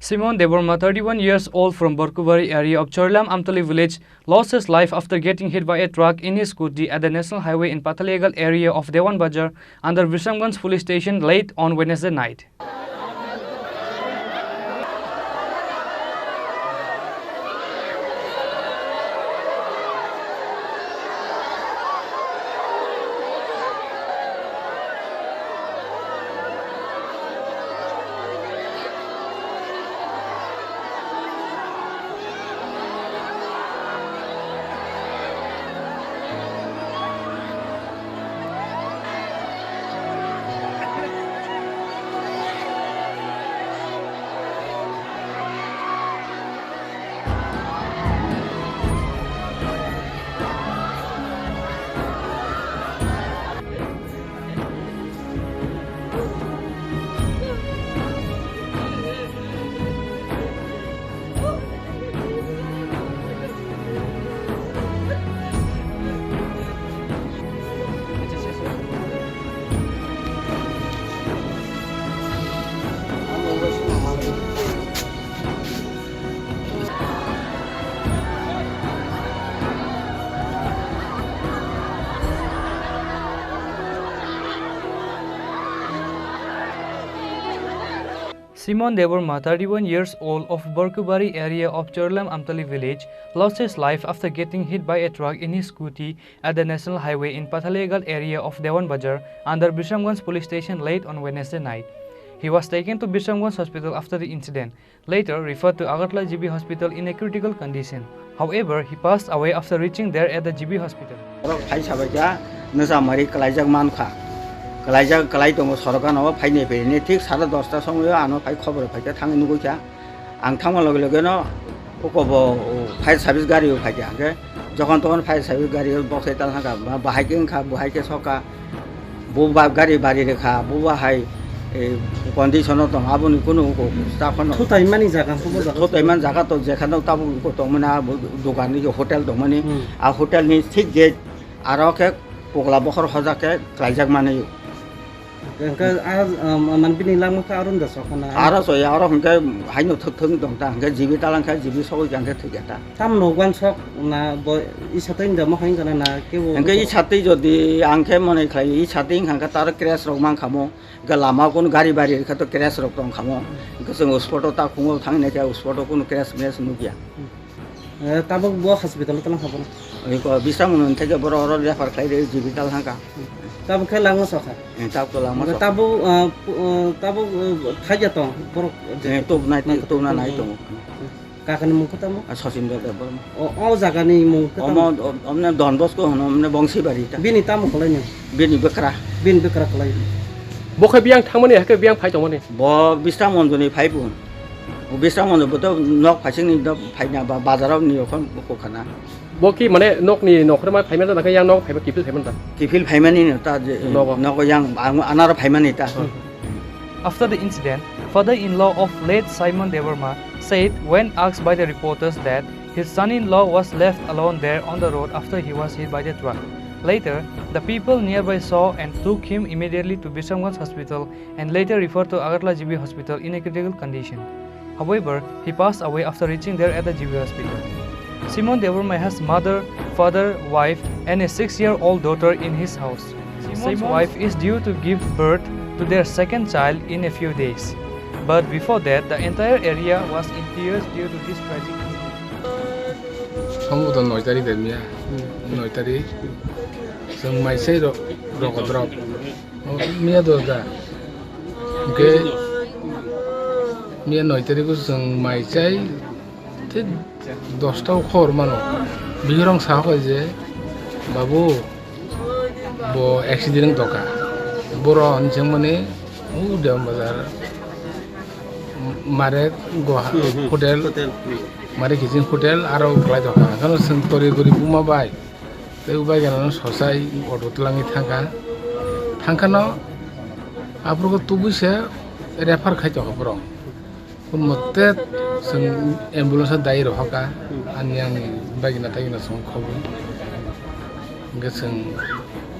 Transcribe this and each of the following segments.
Simon Debbarma, 31 years old from Borkubari area of Charilam Amtali village, lost his life after getting hit by a truck in his scooty at the national highway in Pathalegal area of Dewan Bazar under Vishamganj police station late on Wednesday night. Simon Debbarma, 31 years old of Borkubari area of Charilam Amtali village, lost his life after getting hit by a truck in his scooty at the national highway in Pathalegal area of Dewan Bazar under Vishamganj police station late on Wednesday night. He was taken to Vishamganj hospital after the incident, later referred to Agartala GB hospital in a critical condition. However, he passed away after reaching there at the GB hospital. Kalai dong sorokan awa phai ne pe ne thik 10:30 সময় আনো phai খবর ফাইটা Than নুগোছা আং থাঙা লগে লগে ন কোকব fire service গাড়ি ফাইটা আগে যখন তখন ফায়ার সার্ভিস গাড়ি বক্সে তাল হাকা বাহাইকে খা বহাইকে সকা ববা গাড়ি বাড়ি রেখা ববা হাই কন্ডিশন দং আবনি কোনো স্টাফন থতাইমানি জায়গা থতাইমান জায়গা তো যেখানে তাবু দংমনা দোকাননি হোটেল দংমানি আর হোটেলনি ঠিক গেট আরকে পগলা বখর হজাকে ক্লাইজাক মানে man bini lang maka arun da sokona ara so ya ara hangke haino ththung dong ta hangke jibi talangka jibi soi jangke thigeta tam no gwan sok na bo I satain da mo hain kana na ke wo hangke I chati jodi angke mone khlai I chati hangka tar crash rok mang khamo ga lama kon gari bari kha to crash rok tong khamo hangke sing spot ta khungo thang ne ka spot kon crash mes nugia tabok bo hospital talang khabo oi ko bisamun theke boro oro refer khlai re jibi tal hangka tabok khe lang sokha tab ko lang tabok khaja tong bor to na nai to kakani mung ko tamo sasin da bor o jaga ni mung ko tamo omne don bos ko hono omne bongsi bari ta bini tamo kholai ni bini bekra kholai bo khe biang thangmani ha ke biang phai tongmani bo bistam monjoni phai bu bistam monjo bo to nok phasing ni da phai na ba bazarau ni okon ko khana bo ki mane nok ni nokre ma phaiman ta yang nok phai kipil phaiman ta kipil phaimani ni ta nok yang anar phaimani ta. After the incident, father-in-law of late Simon Debbarma said when asked by the reporters that his son-in-law was left alone there on the road after he was hit by the truck. Later, the people nearby saw and took him immediately to Vishamganj hospital and later referred to Agartala GB hospital in a critical condition. However, he passed away after reaching there at the GB hospital. Simon Debbarma has mother, father, wife and a 6-year-old daughter in his house. Simon's wife is due to give birth to their second child in a few days. But before that, the entire area was in tears due to this tragic incident. Kamu noi tari demia, noi tari. Sang mai sei ro drop. Mia do da. Ke mia noi tari ko sang mai sei. Te 10টা খর মানো বিরং সাহ যে বাবু bo accident doka boro anjeng mane udam bazar mare go hotel mare kitchen hotel aro klai doka kano sentori gori buma bai te ubai gano sosai auto tlangi thangkano apro tubuse refer khai doka boro kun motte sing ambulance dai rohaka anyang bagina tagina song khobu geseng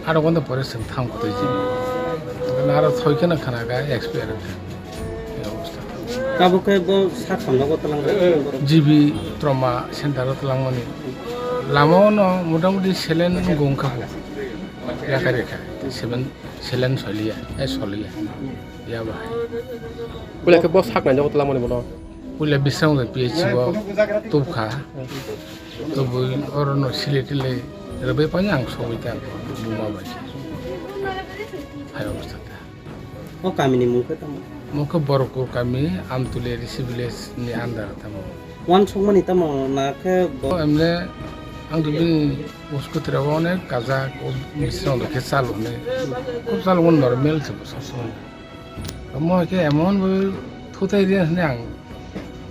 aro gonda pore sing thang ko ji nara thoikena khana ga experience Kabuke bo sak samna ko talang GB trauma সেন্টারত লাংমানি লামাও ন মোটামুটি সেলেন গংখাবো রেখা রেখা সেলেন সলিয়া সলিয়া ইয়া বাহাই Kuliah ke bos hak nanya ko telah mau nih bono. পুলে বিশ্রাম PHE তুবখা তবু অরণ্য সিলেটিলে রবে পাঞ্জাং সবিতা বুমা বাজি হাই অবস্থাটা o kami ni mungke tamo মুখে বরকো কামি আমতুলে রিসি ভিলেজ নি আন্দার তামো wan songmani tamo na ke bo এমনে আং দুবিন উস্কুতরা অনেক কাজা ও মিশ্রণ দেখে চালুনে খুব চালু নরমেল ছিল সবসময় মকে এমন থুতাই দিয়ে আং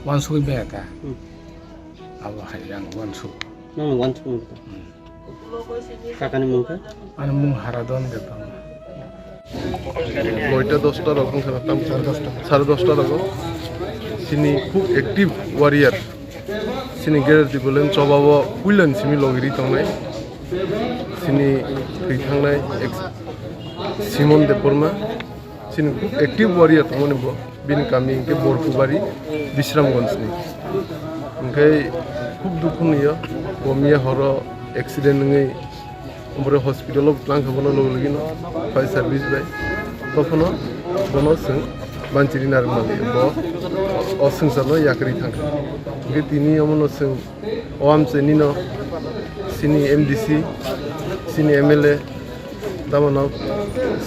ওয়ানসুই বেটা আবার হাই আং ওয়ানসু no wan song kakani mungke মানে মুং হারাদন দেবা 9টা 10টা রকম খেলাতাম 10:30 রকম সিনি খুব অ্যাক্টিভ ওয়ারিয়ার সিনি গেরেজি বলেন চবাব কুইলেন সিমি লগিরি থাंनाय সিনি থैखांनाय সিমন দেববর্মা সিনি খুব অ্যাক্টিভ ওয়ারিয়ার থাंमोन बिनि गामि के बरफुबारि बिश्रामगंजनि ओमफ्राय খুব दुखु नुयो गमिया हर एक्सिडेंट नङै ओमफ्राय हस्पिटालाव लांखाबोनो लगेनो फायर सार्भिस बाय तखनो बनो जों मानसिनि नारमालि ब असंसारनो याकरि थांखो के तिनि अमनो जों ओआमसेनि न सिनि एमडीसी सिनि एमएलए दामनो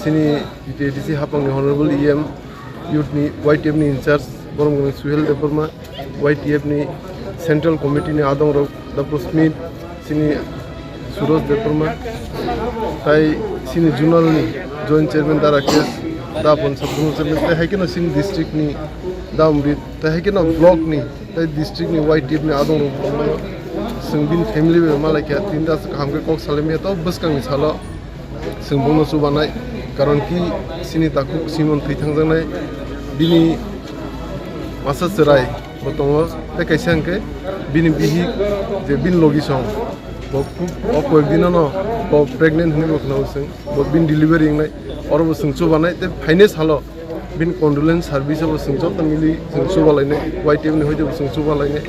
सिनि यूटीडीसी हापांनि हनरेबल ईएम यूथनि YTF नि इनचार्ज बरमगन सुहेल देबबर्मा YTF नि सेंट्रल कमिटी नि आदंग डॉक्टर स्मिथ सिनि सुरज देबबर्मा ताई सिनि जुनलनि जॉइंट चेयरमैन दारा केस दा पन्साबुं चेयरमैन ताई हाइकेनो सिनि डिस्ट्रिक्ट नि दामरित ताई हाइकेनो ब्लॉक नि ताई डिस्ट्रिक्ट नि YTF नि आदंग जोंबिन फैमिली बे मालायखा तिनदा हामके कक सालेमिया तो बसकांनि सालो जोंबोनो सुबानाय कारण कि सिनि ताकु सिमन थैथांजानाय बिनि मासा चराय बतंग ते कैसे अंके बिनि बिहि जे बिन लगिसं खूब अकय दिन न प्रेगनेंट होने बखनाव जों बिन डिलीवरी नाय और जों सुबानाय ते फाइनेस हालो बिन कन्डोलेंस सार्भिस अब जों जत मिलि जों सुबालायनाय YTF नि होय जों सुबालायनाय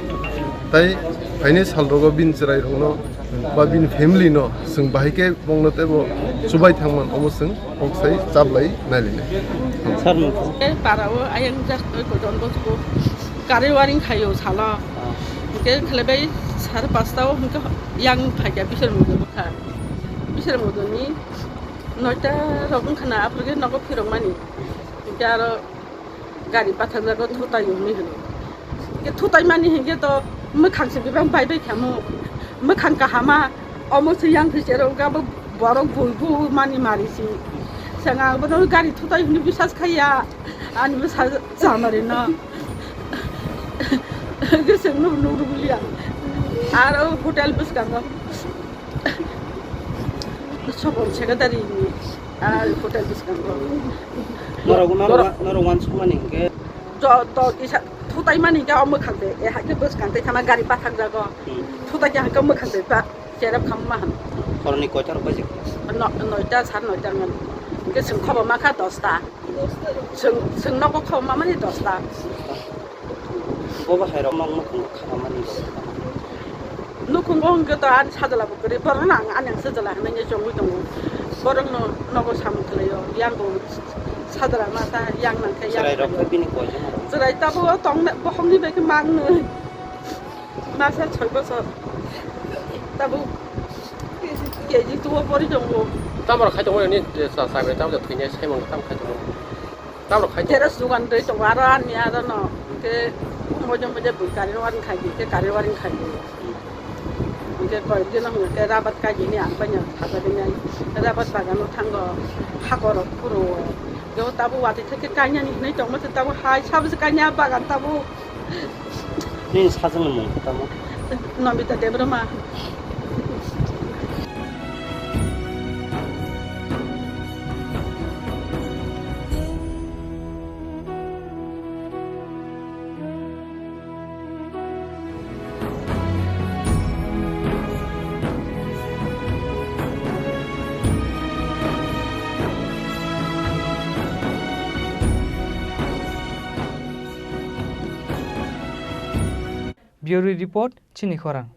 ताई फाइनेस हालरगो बिन चराय रंनो बा बिन फैमिली न जों बाहायके बंनो तेबो सुबाय थांमान अबो जों Aksai जाबलाय नायलिनाय sar mungke parawo ayang jak ko don ko kare waring khayo sala ke khlebai sar pastao hingke yang phaiga bisor mudo kha bisor mudo ni noita rokun khana apurge nogo phirong mani ke aro gari pathaga ko thutai yumi hino ke thutai mani hingke to mokhang se bibang bai bai khamu mokhang ka hama almost yang phisero ga borok buibu mani marisi Sanga bono gari thutai huni bisas khaya ani bisas jamare na gese nu rubulia aro hotel bus kanga sobor secretary ni ar hotel bus kanga noro wan songmani ke to isa thutai mani ga am khande e ha ke bus kante thama gari pathak jago thutai ga kam khande pa jerap khamma han korni kochar baje noita sar noita ngan ke sung khoba ma kha 10ta sung no ko khoma mani 10ta bo ba hairo mong mong khamani nu khung gong ke ta an sadala bu kre borong na an yang sadala na ye jong dong borong no ko sam khleyo yang go sadala ma ta yang nang ke yang sarai rok bini ko je sarai ta bo tong na bo hong ni be ke mang ne ma sa choi bo so ta bu ye ji tu bo ri jong go Tamar khai tong ni sa sai be tam de thine sai mong tam khai tong. Tamar khai Jera sugan dei tong aran ni ada no ke mo jom je bu kari warin khai ke kari warin khai ke ko je na ke rabat ka ji ni an banya thaba de nai rabat ba ga no thang go ha ko ro puro yo tabu wa te ke ka nya ni nei tong ma te tabu hai sab se ka nya ba ga tabu ni sajang mong tamo no mi ta Debbarma Bureau Report, Chini Khorang.